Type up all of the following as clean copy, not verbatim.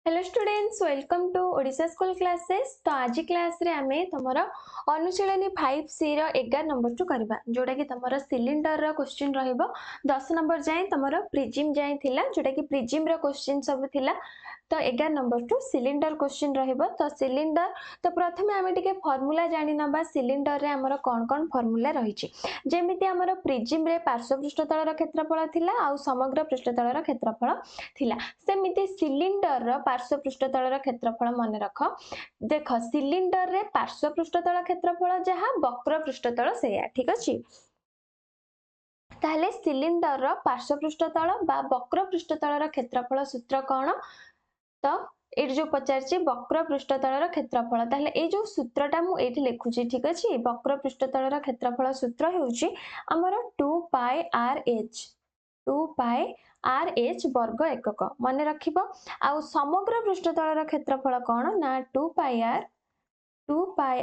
Hello students, welcome to Odisha school classes. तो आज class रे आमे तुमरो अनुशीलनी 5C रो 11 नंबर टू करबा, जोटा कि तुमरो सिलिंडर रो क्वेश्चन रहइबो 10 नंबर जाय तुमरो प्रिजिम जाय थिला, जोटा कि प्रिजिम रो क्वेश्चन सब थिला। तो 11 नंबर टू सिलिंडर क्वेश्चन रहइबो। तो सिलिंडर तो प्रथमे आमे टिके फार्मूला जानि नबा। सिलिंडर रे हमरो कोन कोन फार्मूला रहिछि, जेमिति हमरो प्रिजिम रे पार्श्व पृष्ठतल रो क्षेत्रफल थिला आ समग्र पृष्ठतल रो क्षेत्रफल थिला, सेमिति सिलिंडर रो पार्श्व पृष्ठतल रो क्षेत्रफल मन रख। देख, सिलिंडर रे पार्श्व पृष्ठतल क्षेत्रफल जहा, वक्र पृष्ठतल सेया, ठीक अछि। ताहले सिलिंडर रो पार्श्व पृष्ठतल बा वक्र पृष्ठतल रो क्षेत्रफल सूत्र कोन? तो एट जो पचारछि वक्र पृष्ठतल रो क्षेत्रफल, ताहले ए जो सूत्रटा मु एठी लिखुछि, ठीक अछि। वक्र पृष्ठतल रो क्षेत्रफल सूत्र हेउछि हमर 2 pi R H, 2 pi R H वर्ग एकक मन रखिबो। आ समग्र पृष्ठतल रो क्षेत्रफल कोन ना 2 pi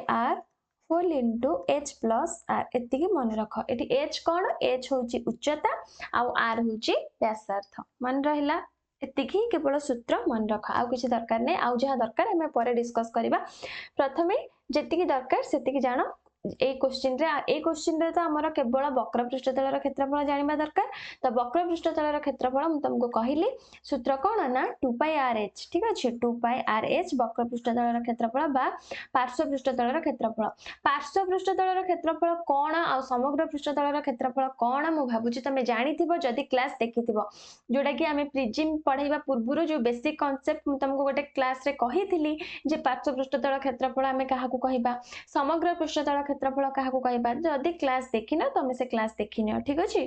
R whole into H plus R, एतिकी मन रख। एटी एच कोन? एच होउची उच्चता आ आर होउची व्यासार्ध, मन रहिला। एतिकी केवल सूत्र मन रख, आउ किछि दरकार नै। आउ जहा दरकार हमें परे डिस्कस करिबा। प्रथमे जेतिकी दरकार सेतिकी जानो। ए क्वेश्चन रे तो हमर केवल वक्र पृष्ठतल रो क्षेत्रफल जानिबा दरकार। तो वक्र पृष्ठतल रो क्षेत्रफल मु तुमको कहिली सूत्र कोन ना 2 पाई आर एच, ठीक अछि। 2 पाई आर एच वक्र पृष्ठतल रो क्षेत्रफल बा पार्श्व पृष्ठतल रो क्षेत्रफल। पार्श्व पृष्ठतल रो क्षेत्रफल कोन आ समग्र पृष्ठतल रो क्षेत्रफल कोन मु भाबुची तमे जानिथिबो जदि क्लास देखिथिबो, जोटा कि हमें प्रिजिम पढाइबा पूर्वरु जो बेसिक कांसेप्ट मु तुमको गोटे क्लास रे कहिथिली जे पार्श्व पृष्ठतल क्षेत्रफल हमें काहाकू कहिबा, समग्र पृष्ठतल क्षेत्रफल काहाकू कहिबा। जदि क्लास देखिना तमे से क्लास देखिनियो, ठीक अछि।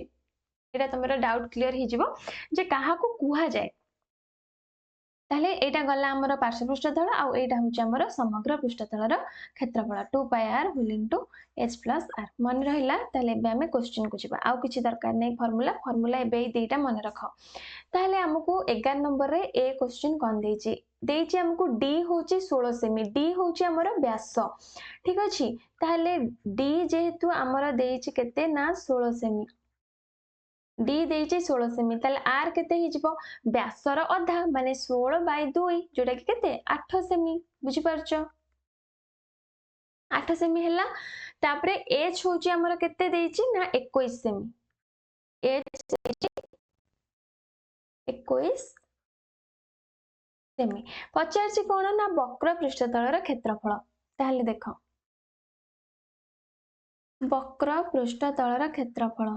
एटा तमरो डाउट क्लियर हि जिवो जे काहाकू कुहा जाय। ताहले एटा गला हमर पार्श्व पृष्ठतल आ एटा होची हमर समग्र पृष्ठतल रो क्षेत्रफल 2 pi r whole into h plus r, मन रहिला। ताहले बे हमें क्वेश्चन को जिबा, आउ किछि दरकार नै। फार्मूला एबे ई देटा मन रख। ताहले हमकू 11 नंबर रे ए क्वेश्चन कोन देइछि हमकू d होची 16 सेमी, d होची हमर व्यास, ठीक अछि। ताहले d जेहेतु हमर देइछि केते ना 16 सेमी, d देइछि 16 सेमी, ताहले r केते हि जिवो व्यासर अधा माने 16 बाय 2, जोटा कि केते 8 सेमी, बुझि परछो। 8 सेमी हैला। तापरे h होची हमर केते देइछि ना 21 सेमी, h देइछि 21 सेमी। पचारछि कोन ना वक्र पृष्ठतल रो क्षेत्रफल। ताहले देखो, वक्र पृष्ठतल रो क्षेत्रफल,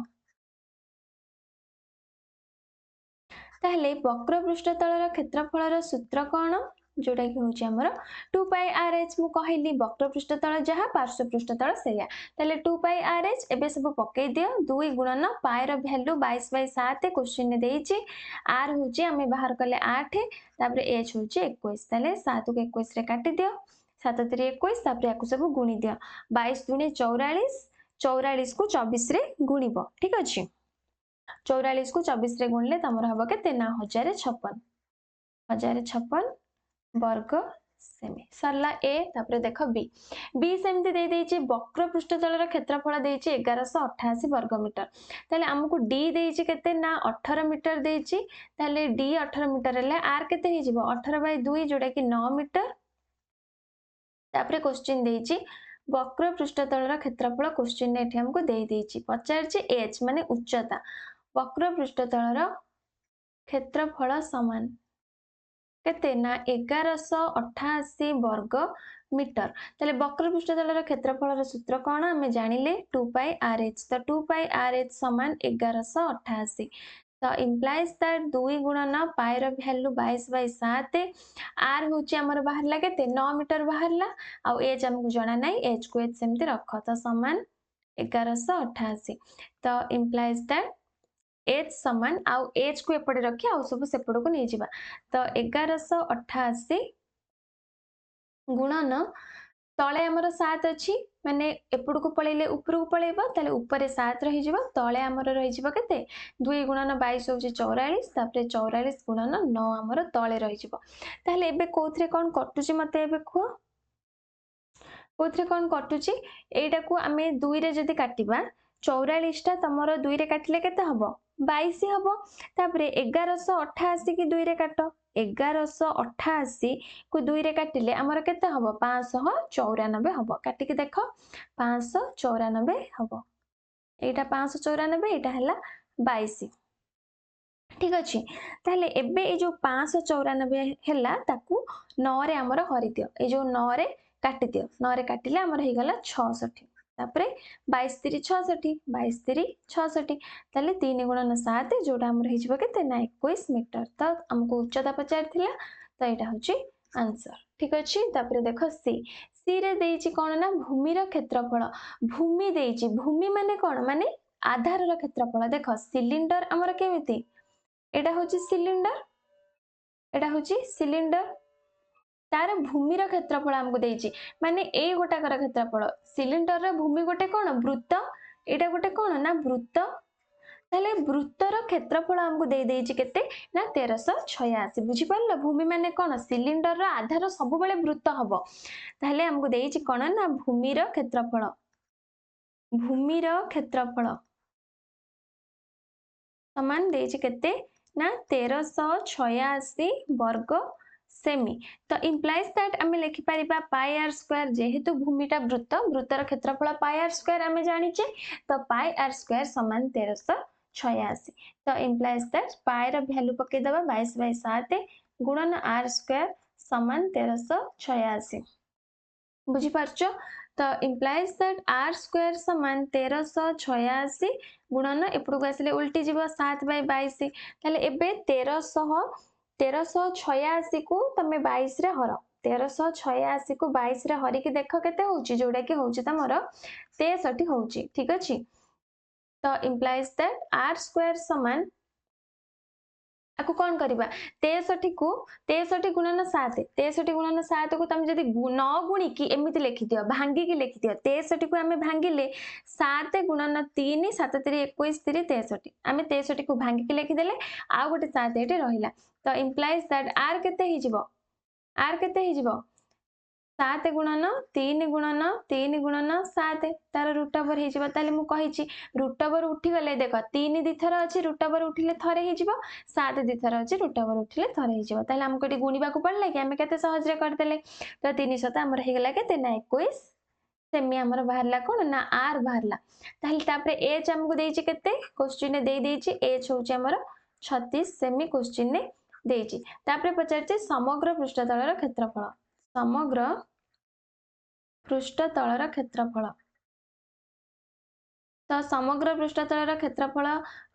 ताहले वक्र पृष्ठतल रो क्षेत्रफल रो सूत्र कोन? जोटा कि होची हमर 2 पाई आर एच। मु कहिली वक्र पृष्ठतल जहा, पार्श्व पृष्ठतल सेया। ताहले 2 पाई आर एच एबे सब पकई दियो। 2 गुणन पाई रो वैल्यू 22 बाय 7 क्वेश्चन ने देइछि। आर होची हमें बाहर करले 8, तापरे एच होची 21। ताहले 7 को 21 रे काटि दियो, 7 3 21, तापरे याकु सब गुणी दियो। 22 दूने 44, 44 को 24 रे गुणिबो, ठीक अछि। 44 को 24 रे गुणले तमर हबो केते ना 1056, 1056 वर्ग सेमी। सरला ए। तापरे देखो बी, बी सेमति दे देइछि वक्र पृष्ठतल रो क्षेत्रफल देइछि 1188 वर्ग मीटर। ताले हमकू डी देइछि केते ना 18 मीटर देइछि। ताले डी 18 मीटर हेले आर केते हि जिवो 18 बाय 2, जोटा कि 9 मीटर। तापरे क्वेश्चन देइछि वक्र पृष्ठतल रो क्षेत्रफल, क्वेश्चन ने एठी हमकू देइ देइछि। पचारछि एच माने उच्चता, वक्र पृष्ठतल रो क्षेत्रफल समान केते ना 1188 वर्ग मीटर। ताले वक्र पृष्ठतल रो क्षेत्रफल रो सूत्र कोन हमें जानिले 2 पाई आर एच। तो 2 पाई आर एच समान 1188। तो इम्प्लाइज दैट 2 गुणन पाई रो वैल्यू 22 बाय 7, आर होची हमर बाहरला केते 9 मीटर बाहरला, आ एच हमकू जणा नै, एच को एच सेमति रख। तो समान 1188। तो इम्प्लाइज दैट एच समान आउ एच को एपटे रखी आउ सब सेपड़ को नहीं जिबा। तो 1188 गुणन तले हमर 7 अछि, माने एपड़ को पळेले ऊपर को पळेबो, ताले ऊपर 7 रहि जिवो, तले हमर रहि जिवो केते 2 गुणन 22 होची 44, तापरे 44 गुणन 9 हमर तले रहि जिवो। ताले एबे कोथरे कोन कटुची मते एबे को कोथरे कोन कटुची, एटा को हमें 2 रे जदी काटिबा 44 टा तमरो 2 रे काटिले केते हबो 22 हबो तापरे 1188 की 2 रे काट 1188 को 2 रे काटिले हमर केते हबो 594 हबो काटी के देखो 594 हबो एटा 594 एटा हला 22 ठीक अछि ताले एबे ए जो 594 हला ताकू 9 रे हमर हरि दियो ए जो 9 रे काटी दियो 9 रे काटिले हमर हे गला 66 तापरे 22 3 66 22 3 66 ताले 3 गुणन 7 जोटा हमर हे जिवो केते ना 21 मीटर त हमको उच्चता पचार थिला त एटा होची आंसर ठीक अछि तापरे देखो सी सी रे देइची कोन ना भूमि रो क्षेत्रफल भूमि देइची भूमि माने कोन माने आधार रो क्षेत्रफल देखो सिलिंडर हमर केमिति एटा होची सिलिंडर एटा होची सिलिंडर तार भूमि रो क्षेत्रफल हमको देइची माने ए गोटाकर क्षेत्रफल सिलिंडर रो भूमि गोटे कोन वृत्त एटा गोटे कोन ना वृत्त ताले वृत्तर क्षेत्रफल हमको दे देइची केते ना 1386 बुझी पारलो भूमि माने कोन सिलिंडर रो आधार सब बेले वृत्त हबो ताले हमको देइची कोन ना भूमि रो क्षेत्रफल समान देइची केते ना 1386 वर्ग सेमी तो इम्प्लाइज दैट आमे लिखि परिबा पाई आर स्क्वायर जेहेतु भूमिटा वृत्त वृत्तर क्षेत्रफल पाई आर स्क्वायर आमे जानिचे तो पाई आर स्क्वायर समान 1386 तो इम्प्लाइज दैट पाई रो वैल्यू पके दबा 22/7 गुणन आर स्क्वायर समान 1386 बुझी पारछो तो इम्प्लाइज दैट आर स्क्वायर समान 1386 गुणन एपडू आसिले उल्टी जीव 7/22 ताले एबे 1386 को तमे 22 रे हर 1386 को 22 रे हरि के देख केते होची जोडा के होची तमरो 63 होची ठीक अछि तो इम्प्लाइज दैट आर स्क्वायर समान आकु कोन करबा 63 को 63 गुणन 7 63 गुणन 7 को तमे जदी 9 गुणी की एमिति लिखि दियो भांगी की लिखि दियो 63 को हमें भांगिले 7 गुणन 3 7 3 21 3 63 हमें 63 को भांगी की लिखि देले आ गोटे 7 एटे रहिला तो इम्प्लाइज दैट आर केते हि जिवो आर केते हि जिवो 7 गुणन 3 गुणन 3 गुणन 7 तार रूट ओवर हे जिवो ताले मु कहिची रूट ओवर उठी गले देखो 3 दी थर अछि रूट ओवर उठिले थरे हे जिवो 7 दी थर अछि रूट ओवर उठिले थरे हे जिवो ताले हमको एटी गुणीबा को पड़ला कि हमें केते सहज रे कर देले तो 300 हमर हे गेला केते ना 21 सेमी हमर बाहरला कोन ना आर बाहरला ताले तापरे एच हमको देइची केते क्वेश्चन ने देई देइची एच होची हमर 36 सेमी क्वेश्चन ने देइची तापरे पचारची समग्र पृष्ठतलर क्षेत्रफल समग्र पृष्ठतलर क्षेत्रफल तो समग्र पृष्ठतलर क्षेत्रफल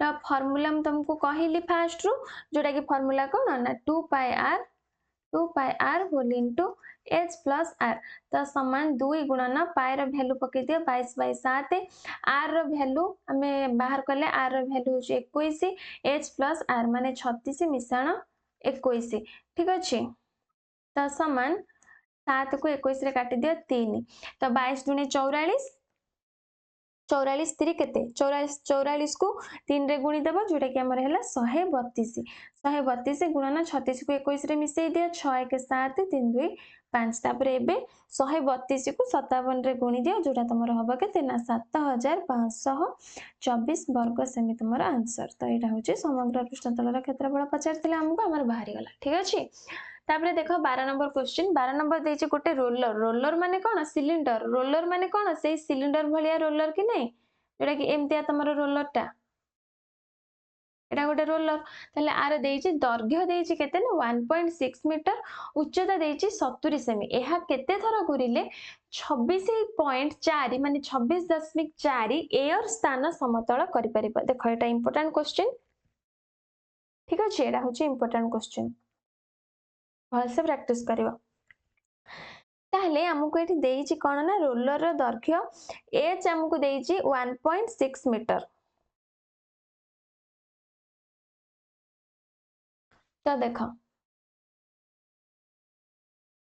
रा फार्मूला हम तुमको कहिली फास्ट रु जोटा कि फार्मूला कोन ना 2 pi R whole into h plus r तो समान 2 गुणन पाई रो वैल्यू पके दियो 22/7 r रो वैल्यू हमें बाहर करले r रो वैल्यू होची 21 h प्लस r माने 36 मिश्रण 21 ठीक अछि तो समान 7 को 21 रे काटी दियो 3 तो 22 दुने 44 44 3 केते 44 को 3 रे गुणी देबो जोटा कि हमर हैला 132 132 गुणन 36 को 21 रे मिसई दियो 6 1 7 3 2 5 तापरे एबे 132 को 57 रे गुणी दियो जोटा तमर होबो केते ना 7524 वर्ग सेमी तमर आंसर तो एटा होची समग्र पृष्ठतलर क्षेत्रफल पचारथिले हमको हमर बाहरी गला ठीक अछि तापरे देखो 12 नंबर क्वेश्चन 12 नंबर देछि गोटे रोलर माने कोन सिलिंडर रोलर माने कोन से सिलिंडर भलिया रोलर कि नै जेटा कि एमतिया तमरो रोलरटा एटा गोटे रोलर ताले आर देछि दैर्घ्य देछि केते ना 1.6 मीटर उच्चता देछि 70 सेमी एहा केते थर घुरिले 26.4 माने 26.4 एयर स्थान समतल करि परिबा देखो एटा इंपोर्टेंट क्वेश्चन ठीक अछि एटा होछि इंपोर्टेंट क्वेश्चन भल से प्रैक्टिस करियो ताहले हमको एठी देइछि कोन ना रोलर रो दैर्घ्य h हमको देइछि 1.6 मीटर तो देखो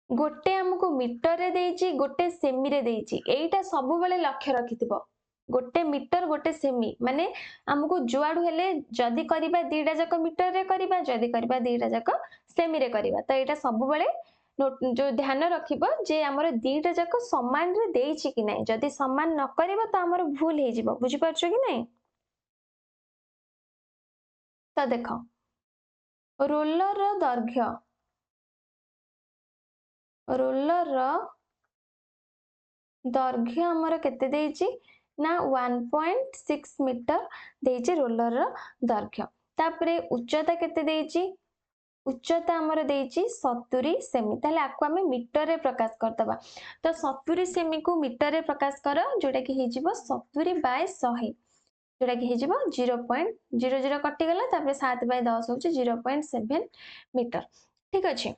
गोटे हमको मीटर रे देइछि गोटे सेमी रे देइछि एटा सब बेले लक्ष्य रखिथिबो गोटे मीटर गोटे सेमी माने हमको जुआडू हेले जदी करिबा दीटा जक मीटर रे करिबा जदी करिबा दीटा जक सेमी रे करिबा तो एटा सब बेले जो ध्यान रखिबो जे हमर दीटा जक समान रे देइछि कि नै जदी समान न करिबो तो हमर भूल हे जिवो बुझि परछो कि नै तो देख रोलर दैर्घ्य आमर केते देइछि ना 1.6 मीटर देइछि रोलर दैर्घ्य। तापरे उच्चता केते देइछि उच्चता आमर देइछि 70 सेमी। ताहले आकु आमे मीटर रे प्रकाश करदबा। तो 70 सेमी को मीटर रे प्रकाश कर जोटा कि हेजिबो 70/100 जोटा कि हेजिबो 0.00 कटि गला तापरे 7/10 होछि 0.7 मीटर। ठीक अछि।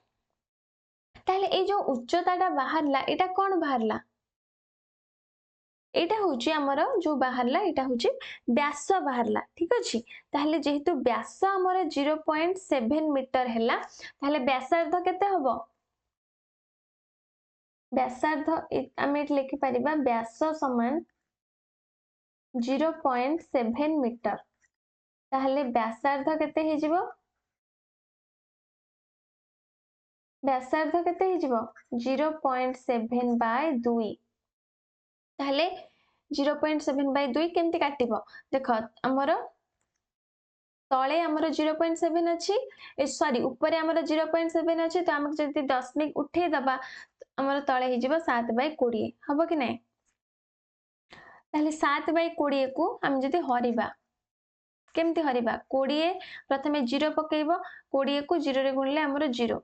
ताहले ए जो उच्चताटा बाहरला एटा कोन बाहरला एटा होची हमर जो बाहरला एटा होची व्यास बाहरला। ठीक अछि। ताहले जेहेतु व्यास हमर 0.7 मीटर हैला ताहले व्यासार्ध केते हबो व्यासार्ध आमे लिखि परिबा व्यास समान 0.7 मीटर। ताहले व्यासार्ध केते हेजिबो व्यासार्ध केते हेजिबो 0.7/2। ताहले 0.7/2 केमती काटिबो देखो हमर तळे हमर 0.7 अछि सॉरी ऊपर हमर 0.7 अछि तो हमक जति दशमिक उठे दबा हमर तळे हेजिबो 7/20 हबो कि नै। ताहले 7/20 को हम जति हरिबा केमती हरिबा 20 प्रथमे 0 पकेइबो 20 को 0 रे गुणले हमर 0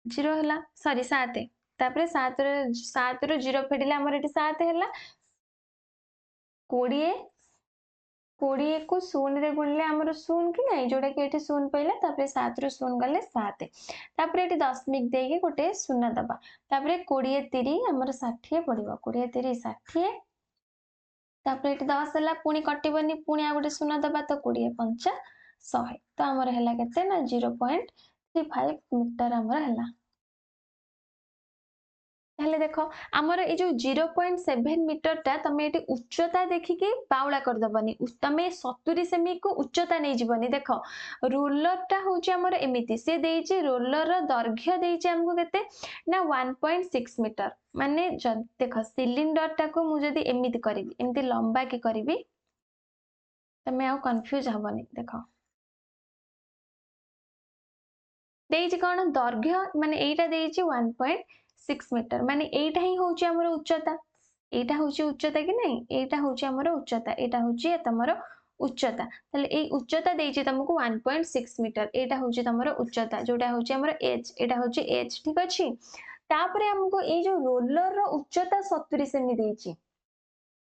होला सॉरी 7 तापरे 7 रो 0 फेडिले हमर एटी 7 हैला 20 को 0 रे गुणले हमर 0 कि नै जोटा कि एटी 0 पइला तापरे 7 रो 0 गले 7 तापरे एटी दशमिक देके गोटे 0 दबा तापरे 20 3 हमर 60 पडिबो 20 3 60 तापरे एटी 10 हैला पुनी कटिबनी पुनी आ गोटे 0 दबा तो 20 5 100 तो हमर हैला केते ना 0.35 मीटर हमर हैला। ताहले देखो आमर ए जो 0.7 मीटर टा तमे एटी उच्चता देखिके बाउला कर दबनी तमे 70 सेमी को उच्चता नै जीवनी देखो रोलर टा होची आमर एमिति से देइची रोलर रो दैर्घ्य देइची हमको केते ना 1.6 मीटर माने देखो सिलिंडर टा को मु जदी एमिति करिवि एमिति लंबा की करिवि तमे आ कंफ्यूज हबनी देखो देइची कोन दैर्घ्य माने एटा देइची 1.6 मीटर माने एटा ही होची हमर उच्चता एटा होची उच्चता कि नै एटा होची हमर उच्चता एटा होची तमरो उच्चता ताले ए उच्चता देइची तुमको 1.6 मीटर एटा होची तमरो उच्चता जोटा होची हमर एच एटा होची एच। ठीक अछि। तापरे हमको ए जो रोलर रो उच्चता 70 सेमी देइची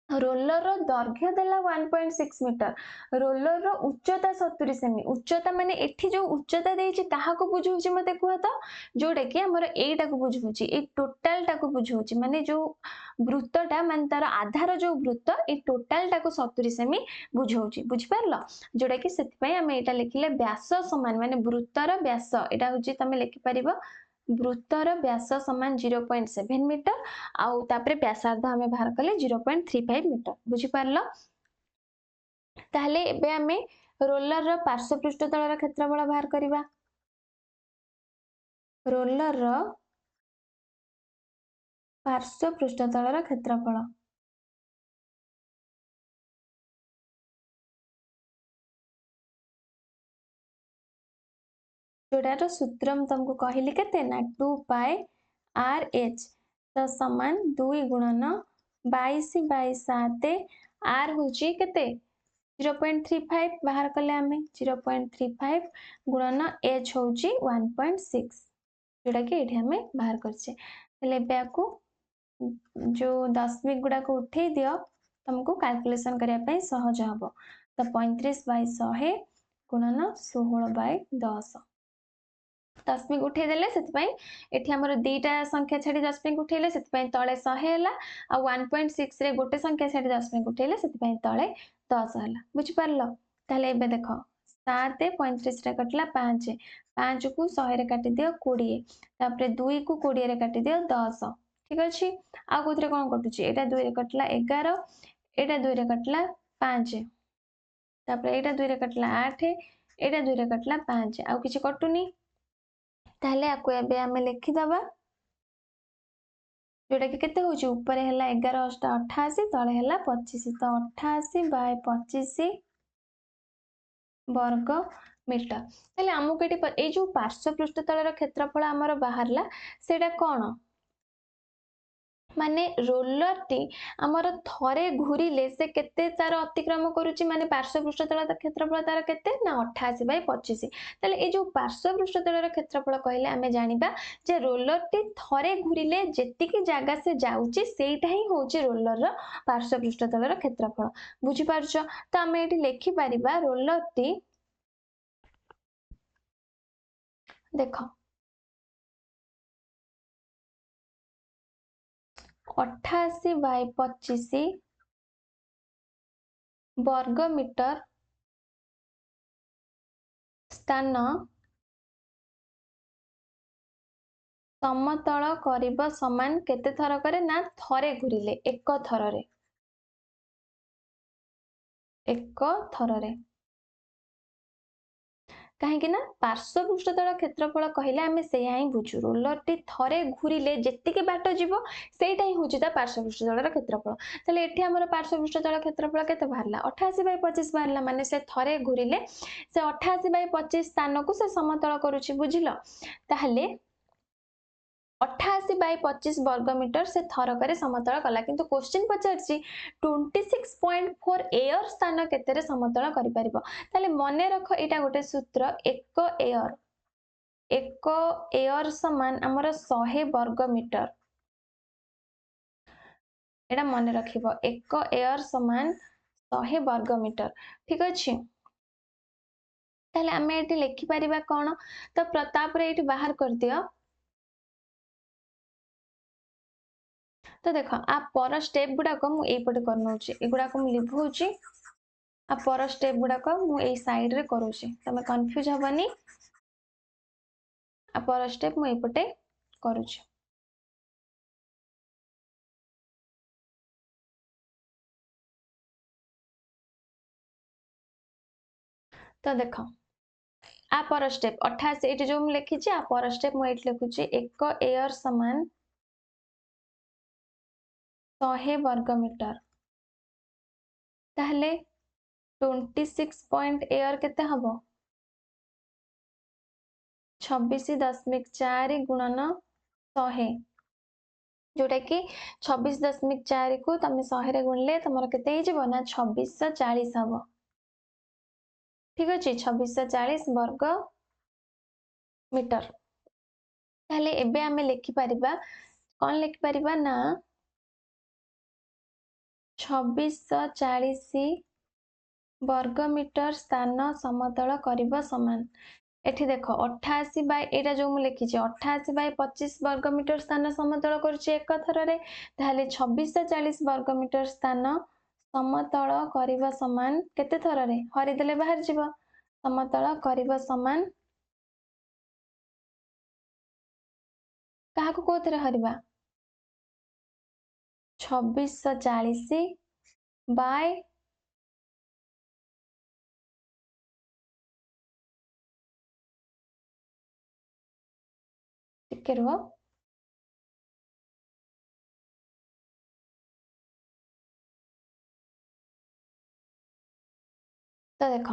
रोलर रो दैर्घ्य देला 1.6 मीटर रोलर रो उच्चता 70 सेमी उच्चता माने एठी जो उच्चता देइची ताहा को बुझौची मते कुआ तो जोडे कि हमर एटा को बुझौची ए टोटल टा को बुझौची माने जो वृत्तटा माने तार आधार जो वृत्त ए टोटल टा को 70 सेमी बुझौची बुझि परलो जोडा कि सेति पय हम एटा लिखिले व्यास समान माने वृत्तर व्यास एटा होची तमे लिखि परिबो वृत्तर व्यास समान 0.7 मीटर आउ तापरे व्यासार्ध हमें बाहर कले 0.35 मीटर बुझि परलो। ताहले एबे हमें रोलर रो पार्श्व पृष्ठतल रो क्षेत्रफल बाहर करिबा रोलर रो पार्श्व पृष्ठतल रो क्षेत्रफल जोडार सूत्र हम तुमको कहली केते ना 2 पाई आर एच तो समान 2 गुणन 22/7 आर होची केते 0.35 बाहर कले हमें 0.35 गुणन एच होची 1.6 जोटा कि एठी हमें बाहर करछे तले बेकू जो दशमिक गुडा को उठे दियो तुमको कैलकुलेशन करिया पई सहज हबो तो 35/100 गुणन 16/10 दशमिक उठे देले सेतपई एठी हमर दीटा संख्या छाडी दशमिक उठेले सेतपई तळे 100 हैला आ 1.6 रे गोटे संख्या छाडी दशमिक उठेले सेतपई तळे 10 हैला बुझि परलो। ताले एबे देखो 7 35 रे कटला 5 5 को 100 रे काटी दियो 20 तापरे 2 को 20 रे काटी दियो 10 ठीक अछि। आ कोथरे कोन कटुची एटा 2 रे कटला 11 एटा 2 रे कटला 5 तापरे एटा 2 रे कटला 8 एटा 2 रे कटला 5 आ किछि कटुनी ताहले आकु एबे हमें लिखि दबा जोटा कि केते होची ऊपर हैला 11 8 88 तळे हैला 25 तो 88/25 वर्ग मीटर। ताहले आमको ये जो पार्श्व पृष्ठतल क्षेत्रफल आमर बाहरला सेटा कौन माने रोलर टी आमर थरे घूरिले से केते तार अतिक्रम करुच्ची माने पार्श्व पृष्ठतल क्षेत्रफल तार केते ना 88/25। ताले ये जो पार्श्व पृष्ठतल क्षेत्रफल कहले आमे जानिबा जे रोलर टी थरे घूरिले जेतिकी जागा से जाउची सेटा ही होची रोलर रो पार्श्व पृष्ठतल क्षेत्रफल। बुझी पारुछ तो आमे एठी लेखि परिबा रोलर टी देखो 88/25 वर्ग मीटर स्थान समतल करिब समान केते थर करे ना थरे घुरिले एक थर रे कहीं ना पार्श्व पृष्ठतल क्षेत्रफल कहले आमे सेया ही बुझू रोलर टी थरे घूरिले जेतिके बाट जीवो सेटा ही होची ता पार्श्व पृष्ठतल क्षेत्रफल। ताले एठी हमर पार्श्व पृष्ठतल क्षेत्रफल केते बाहरला 88/25 बाहरला माने से थरे घूरिले से 88/25 स्थान को से समतल करूची बुझिलो। ताहले 88/25 वर्ग मीटर से थरक समतल कला किंतु क्वेश्चन पचारछि 26.4 एयर स्थान केते समतल करि परिबो। ताले मने रख एटा गोटे सूत्र एक एयर समान हमर 100 वर्ग मीटर एटा मने रखिबो एक एयर समान 100 वर्ग मीटर ठीक अछि। ताले आमे एटी लिखि परिबा कोन तो प्रताप रे एटी बाहर कर दियो। तो देख आ पर स्टेप गुड़ाक मुझे कर नौची एगुड़ा को लिभौची आ पर स्टेप गुड़ाक मुझे साइड रे करूची तमे कंफ्यूज हबनी आ पर स्टेप मुझे करूची। तो देख आ पर स्टेप 88 ये जो मुझे लिखी आ पर स्टेप मुझे लिखुची एक एयर समान 100 वर्ग मीटर ताहले 26 एयर केते हबो 26.4 गुणन 100 जोटा कि 26.4 को तुम 100 रे गुणले तुम केते ना 2640 हम ठीक अच्छे 2640 वर्ग मीटर। ताहले एबे आमे लिखि परिबा कौन लिखि परिबा ना 2640 वर्ग मीटर स्थान समतल करिबा समान। एठी देखो 88 बाय एटा जो मु लिखी 88/25 वर्ग मीटर स्थान समतल करुची एक थर रे ताहले 2640 वर्ग मीटर स्थान समतल करिबा समान केते थर रे हरि देले बाहर जीव समतल करिबा समान काहा को कोथरे हरिबा 2640 बाय टिके रुह तो देख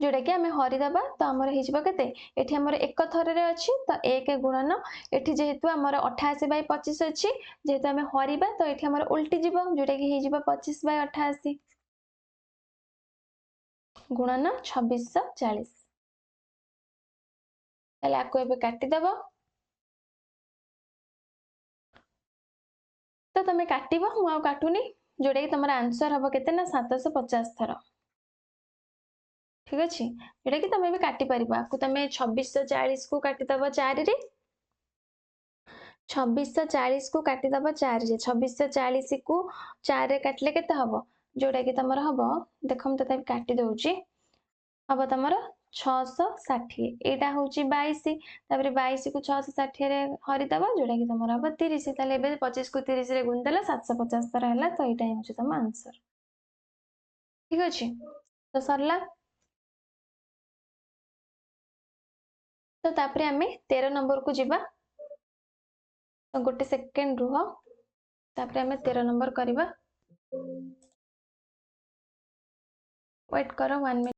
जोटा कि आम हरिदबा तो आमर होते ये आमर एक थर रे अच्छी तो एक गुणन ये जेहेतु आमर 88/25 अच्छी जेहेतु आम हरिबा तो ये आमर उल्टी जीव जोटा कि 25/88 गुणन 2640 ताले आपको एबे काटिदब तो तुम काटब मु काटुनी जोटा कि तुम आंसर हम के 750 थर ठीक अच्छे जोटा कि तुम भी काटी पार आपको तुम 2640 को काटिदब 4 रे 2640 को काटिदब 4 रे 2640 को 4 रे काटले केते हबो जोटा कि तुम हम देख मुझे तथा काटी दउची हम तुम 660 एटा हूँ 22 तापर 22 को 660 रे हरिदब जोटा कि तुम हम 30 ताले 25 को 30 रे गुणदेला 750 थर है तो यहाँ हूँ तुम आंसर ठीक अच्छे। तो सरला तो तापर आम 13 नंबर को जीवा तो गोटे सेकेंड रुह तापर आम 13 नंबर करवा वेट कर 1 मिनट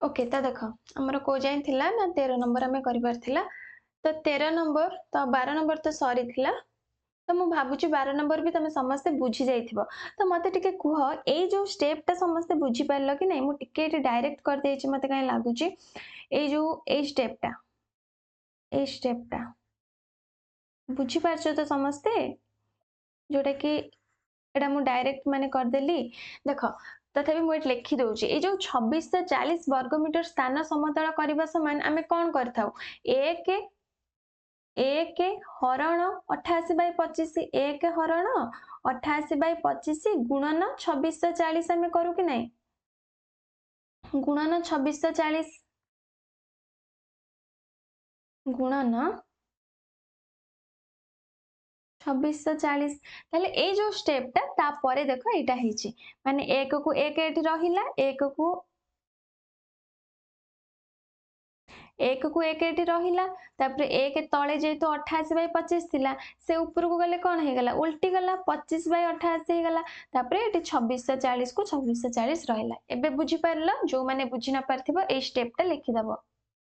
ओके तो देख आमर को जाए थिला ना 13 नंबर आम कर तो 13 नंबर तो 12 नंबर तो सरी थिला तो मुझे भावुँ 12 नंबर भी तुम समस्ते बुझी जाइथिबो तो मते टिके कुह ए जो स्टेपटा समस्ते बुझी पारल कि नहीं मुझे डायरेक्ट कर देछि मते काई लागुची ए जो ए स्टेपटा बुझी पारछो तो समस्ते जोटा कि एटा मु डायरेक्ट माने करदेली देख तथापि मुझे लिखि दूची ये जो 2640 वर्गमीटर स्थान समतल करने समान आम कौन कर एक हरण 88/25 एक हरण 88/25 गुणन 2640 आम करू कि नहीं गुणन 2640 गुणन 2640 ताहले ए जो स्टेपटा तापर देख यहाँ माने एक को एक रहा एक को एक रहा एक तले जेहेतु 88/25 थिला से ऊपर को गले कौन हो गला उल्टी गला 25/88 हो गला तापर ये 2640 को 2640 रहा एबे बुझी पारल जो माने बुझी न पारथिबो ए स्टेपटा लिखिदब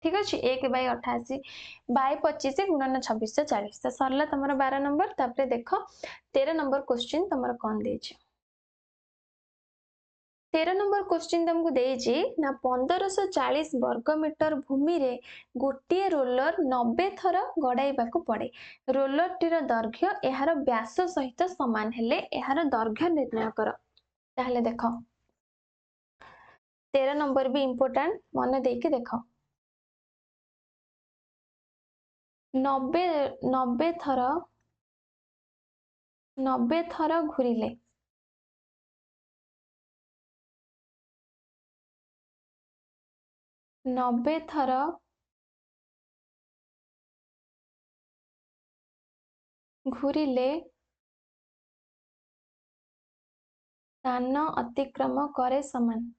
ठीक अच्छे 1/88/25 गुणन 2640 तो सरला तुम 12 नंबर तापर देख 13 नंबर क्वेश्चन तुम कौन दे 13 नंबर क्वेश्चन तुमको देछि ना 1540 वर्गमीटर भूमि रे गोटे रोलर 90 थर गड़ाइबाकू पड़े रोलर टीर दैर्घ्य यार व्यास सहित समान हेले यार दैर्घ्य निर्णय कर ताहले देख 13 नंबर भी इंपोर्टेंट मन देकी देख 90 थर घूरिले 90 थर घूरिले स्थान अतिक्रम करे समान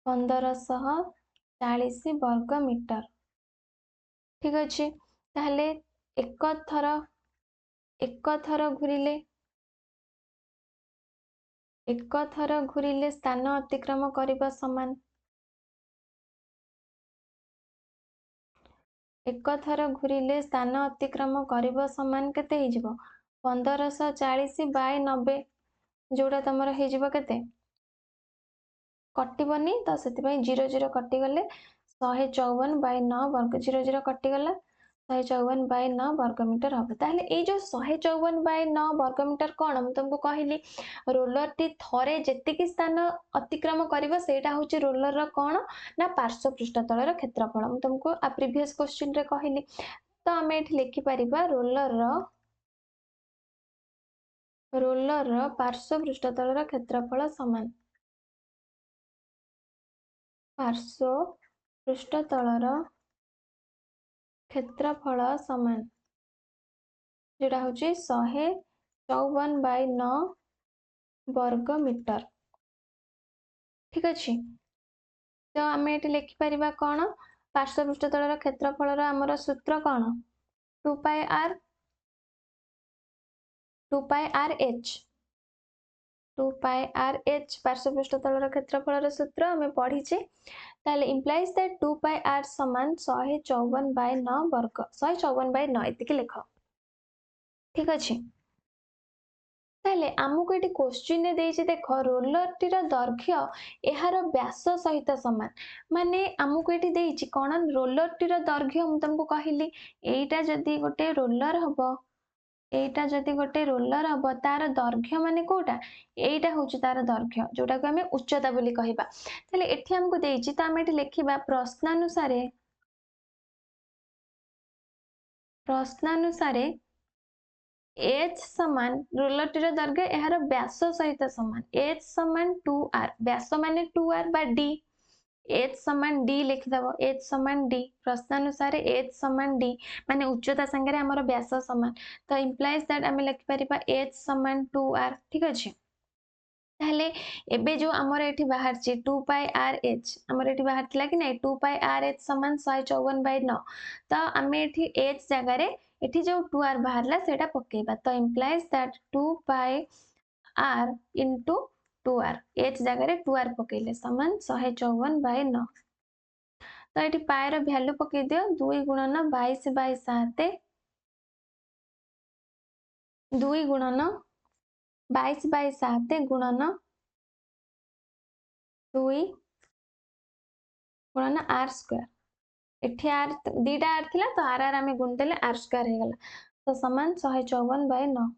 1540 वर्गमीटर ठीक अच्छे ताहले एक थर घूरिले स्थान अतिक्रम करने समान एक थर घूरिले स्थान अतिक्रम करने समान केते 1540/90 जोड़ा तुम के कटनी तो से 0 कटिगले 154/9 वर्ग 0 कटिगला 154/9 वर्गमीटर हम ताहले ये जो 154/9 वर्गमीटर कौन मुझे तुमको कहली रोलर टी थरे जेतिकी स्थान अतिक्रम करिबो सेटा होची रोलर रो कौन ना पार्श्व पृष्ठतल क्षेत्रफल मुझे तुमको आ प्रीवियस क्वेश्चन रे कहली तो आम ये लिखि परिबा रोलर रो पार्श्व पृष्ठतल क्षेत्रफल समान पार्श्व पृष्ठतल क्षेत्रफल समान जोटा हूँ 154/9 वर्गमीटर ठीक अच्छे तो आम ये लिखिपर कौन पार्श्व पृष्ठतल क्षेत्रफल आमर सूत्र कौन 2πr 2πrh 2πrh पार्श्व पृष्ठतल क्षेत्रफल सूत्र आम पढ़ीचे ताले इम्प्लाइज दैट 2πr समान 154/9 वर्ग 154/9 एतिक लिख ठीक अच्छे ताले आमको ये क्वेश्चन देख रोलर टीर दैर्घ्य यार व्यास सहित समान माने आमको ये कौन रोलर टीर दैर्घ्य मुझे तुमको कहली एटा जदि गोटे रोलर हम एटा जदि गोटे रोलर हम तार दैर्घ्य माने कोटा एटा हूँ तार दैर्घ्य जोटा को आम उच्चता बोली कहबा ताले एठी हमको देछि तो आम एठी लिखिबा प्रश्नानुसारे एच समान रोलर टीर दैर्घ्य यार व्यास सहित समान एच समान 2r व्यास माने 2r बा d एच समान d लिखिदब एच समान d प्रश्नानुसारे एच समान d माने उच्चता संगे हमर व्यास समान तो इम्प्लाइज दैट आम लिखि परिबा एच समान 2r ठीक अछि ताहले एबे जो हमर एठी बाहर छि 2πrh हमर एठी बाहर थिला कि नै 2πrh समान 154/9 तो आमे एठी h जगह रे एठी जो 2r बाहरला सेटा पकेबा तो implies that 2πr into 2r h जगह 2r पकेले समान 154/9 तो ये पाए भैल्यू पकई दियो 2 गुणन 22/7 2 गुणन 22/7 गुणन 2 गुणन r स्क्वायर एठी r दीटा r थिला तो r आम गुणिदेले r स्क्वायर हो गला तो समान 154/9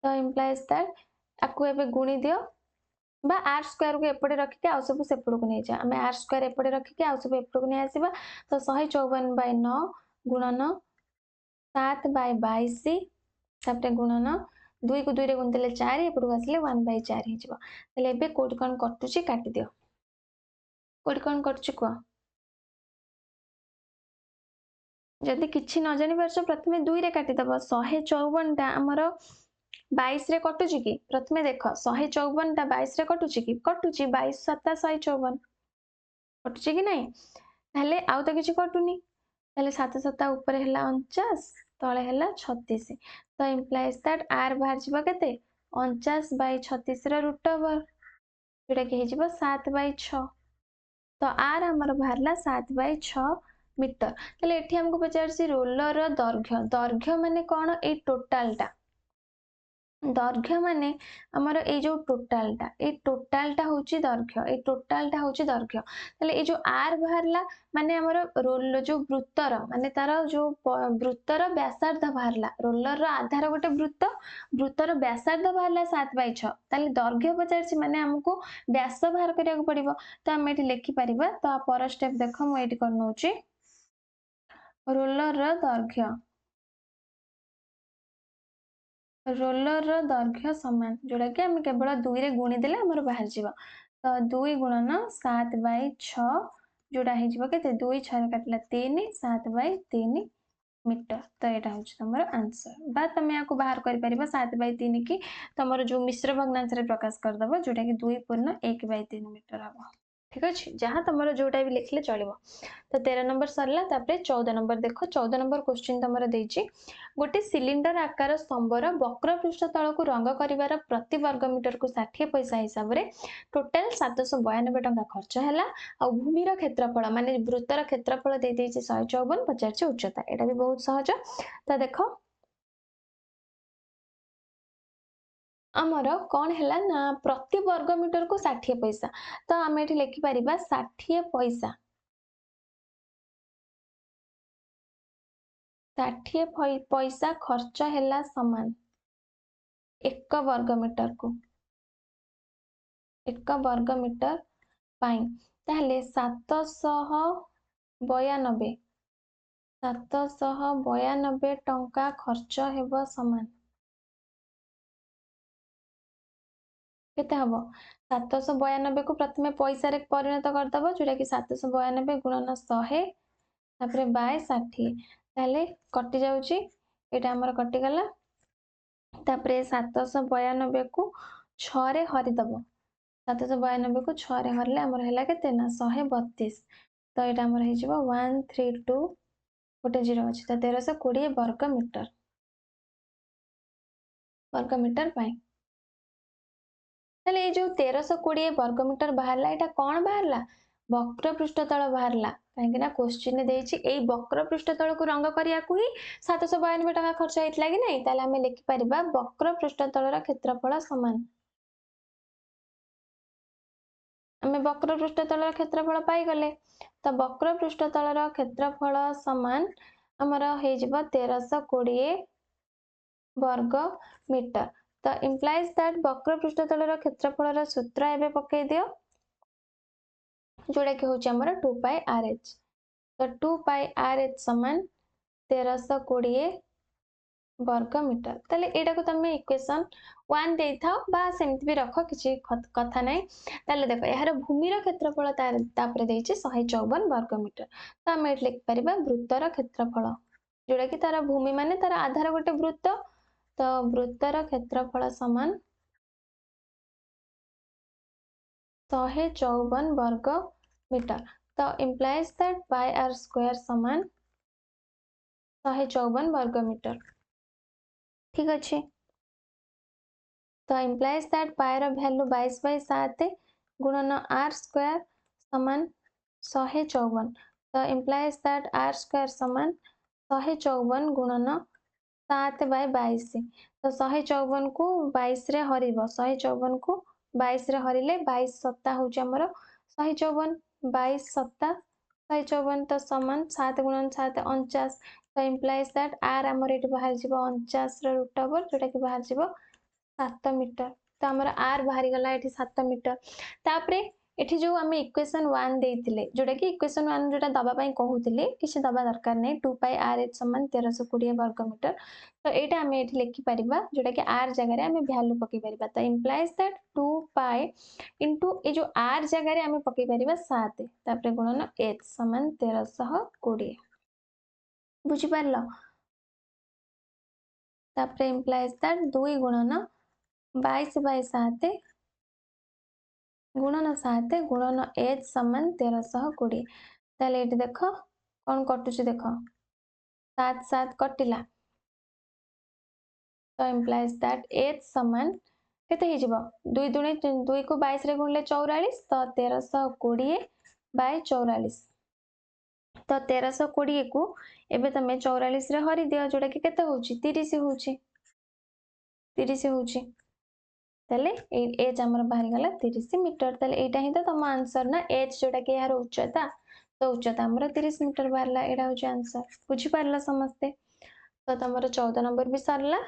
तो इम्प्लाइज दैट आपको एबे गुणी दियो बा r स्क्वायर को एपटे रखिके आ सब सेपड़ को नहीं जा हमें r स्क्वायर एपटे रखिके आ सब एपड़ को नहीं आसीबा तो 154/9 गुणन 7/22 तापरे गुणन 2 को 2 रे गुणिदेले 4 एपड़ को आसले 1/4 हे जिवो तले एबे कोड कोन कटुची काटी दियो कोड कोन कटुची को जदि किछि न जानि परछ प्रथमे 2 रे काटी दबो 154 टा हमर 22 रे कटुची कि प्रथमे देख 154 टा 22 रे कटुची कि कटुची 22 7 154 कटुची कि नहीं ताले आउ तो किछि कटुनी ताले 7 7 ऊपर हैला 49 तळे हैला 36 तो इंप्लाइज दैट r बाहर जिवो केते 49/36 रो रूट ओवर जेटा कि हे जिवो 7/6 तो r हमर बाहरला 7/6 मीटर ताले एठी हमको पचारसी रोलर रो दैर्घ्य माने कोन ए टोटलटा दैर्घ्य माने हमर ए जो टोटलटा होची दैर्घ्य ए टोटलटा होची दैर्घ्य तले ए जो r बाहरला माने हमर रोल जो वृत्तर माने तार जो वृत्तर व्यासार्ध बाहरला रोलर रो आधार गोटे वृत्तर व्यासार्ध बाहरला 7/6 तले दैर्घ्य पचारसी माने हमको व्यास बाहर करिया को पड़िबो तो हम एठी लिखि परिबा तो पर स्टेप देखो म एठी कर नउची रोलर रो दैर्घ्य समान जोड़ा कि हम केवल 2 रे गुणी देले हमर बाहर जीवा तो 2 गुणन 7/6 जोड़ा हे जीवा केते 2 6 रे काटला 3 7/3 मीटर तो एटा होछ हमर आंसर बा तमे याको बाहर करि परिबा 7/3 की तमरो जो मिश्र भग्नांश रे प्रकाश कर दबो जोटा कि 2 1/3 मीटर हबो ठीक अछि जहां तमरो जोटा भी लिखले चलिबो तो 13 नंबर सरला तापरे 14 नंबर देखो 14 नंबर क्वेश्चन तमरो देछि गोटे सिलिंडर आकार स्तंभर वक्र पृष्ठ तल को रंग करिवार प्रति वर्ग मीटर को 60 पैसा हिसाब रे टोटल 792 टंका खर्च हैला आ भूमि रो क्षेत्रफल माने वृत्तर क्षेत्रफल दे देछि 154 50 उच्चता एटा भी बहुत सहज तो देखो आमर कौन है ना प्रति वर्ग मीटर को 60 पैसा तो आम ये लिखि परिबा 60 पैसा 60 पैसा खर्च हैला समान 1 वर्ग मीटर को 1 वर्ग मीटर पाई ताहले 792 टंका खर्च हेबो समान केते हबो 792 को प्रथमे पैसा रे परिणत कर दबो जोटा कि 792 गुणन 100 तापरे बाय 60 ताले कटि जाउची एटा हमर कटि गला तापरे 792 को 6 रे हरि दबो 792 को 6 रे हरले हमर हैला केते ना 132 तो एटा हमर हे जिवो 132 गोटे 0 अछि तो 1320 वर्ग मीटर पाई ताले ए जो 1320 वर्ग मीटर बाहरला एटा कोन बाहरला वक्र पृष्ठतल बाहरला काहेकि ना क्वेश्चन देछि ए वक्र पृष्ठतल को रंग करिया को ही 792 टका खर्च हेतला कि नै ताले हमें लिखि परिबा वक्र पृष्ठतलर क्षेत्रफल समान हमें वक्र पृष्ठतलर क्षेत्रफल पाई गले तो वक्र पृष्ठतलर क्षेत्रफल समान हमर हे जिवो 1320 वर्ग मीटर तो implies that वक्र पृष्ठतलर क्षेत्रफलर सूत्र एबे पके दियो जोड़ा कि होची हमर 2 पाई rh तो 2 पाई rh समान 1320 वर्ग मीटर तले एटा को तमे इक्वेशन 1 देई थाओ बा सेमति भी रखो किछि कथा नै तले देखो यार भूमि रो क्षेत्रफल तापर देछि 154 वर्ग मीटर तो हम एट लिख परिबा वृत्तर क्षेत्रफल जोड़ा कि तारा भूमि माने तारा आधार गोटे वृत्त तो वृत्तर क्षेत्रफल समान 154 वर्ग मीटर तो implies that pi r square समान 154 वर्ग मीटर ठीक अछि। तो इम्प्लाइज दैट पाई वैल्यू 22/7 गुणन आर स्क्वायर समान 154। तो इम्प्लाइज दैट आर स्क्वायर समान 154 गुणन 7/22। तो 154 को 22 रे हरिब 154 को 22 रे हरिले 22 सत्ता होची हमर 154 22 सत्ता 154 तो समान 7 गुणन 7 49। तो इम्प्लाइज दैट आर हमर एटी बाहर जीवो 49 रो रूट ओवर जोटा कि बाहर जीवो 7 मीटर। तो हमर आर बाहरी गला एठी 7 मीटर। तापरे एठी जो आमे इक्वेशन 1 देइथिले जोटा कि इक्वेशन 1 जोटा दबा पई कहूथिले किछि दबा दरकार नै 2 पाई आर एच समान 1320 वर्ग मीटर। तो एटा आमे एठी लिखि परिबा जोटा कि आर जगह रे आमे वैल्यू पकई परिबा। तो इम्प्लाइज दैट 2 पाई इनटू ए जो आर जगह रे आमे पकई परिबा 7 तापरे गुणन एच समान 1320। बुझी पारलो। तापरे इम्प्लाइज दैट 2 गुणन 22/7 गुणन 7 गुणन एच समान 1320। ताले एठी देखो कौन कटुची देखो 7 7 कटिला। तो इम्प्लाइज दैट एच समान केते हे जिवो 2 दुणे 2 को 22 रे गुणले 44 तो 1320/44। तो 1320 को एबे तमे 44 रे हरि दियो जोटा कि केते होउची 30 होउची 30 होउची। ताले एच हमर बाहर गला 30 मीटर। ताले एटा ही तो तम आंसर ना एच जोटा कि यार उच्चता। तो उच्चता हमर 30 मीटर बाहरला एटा होची आंसर। बुझी पारला समस्ते। तो तमरो 14 नंबर भी सरला।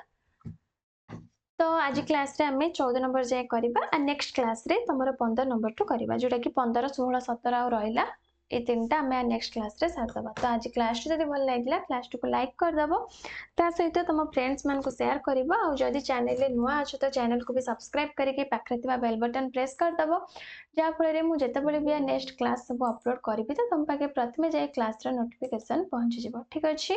तो आज क्लास रे हमें 14 नंबर जाए करिबा आ नेक्स्ट क्लास रे तमरो 15 नंबर टू करिबा जोटा कि 15 16 17 आ रहिला ए तीनटा हमें नेक्स्ट क्लास रे साथ दबा। तो आज क्लास जदी भल लागिला क्लास को लाइक कर दबो ता सहित तुम फ्रेंड्स मान को शेयर करिबा आ जदी चैनल रे नुआ अछ तो चैनल को भी सब्सक्राइब करके पाखरे थिबा बेल बटन प्रेस कर दबो जा फल रे मु जते बळे भी नेक्स्ट क्लास सब अपलोड करिबि तो तुम पाके प्रथमे जाए क्लास रे नोटिफिकेशन पहुंची जिवो। ठीक अछि।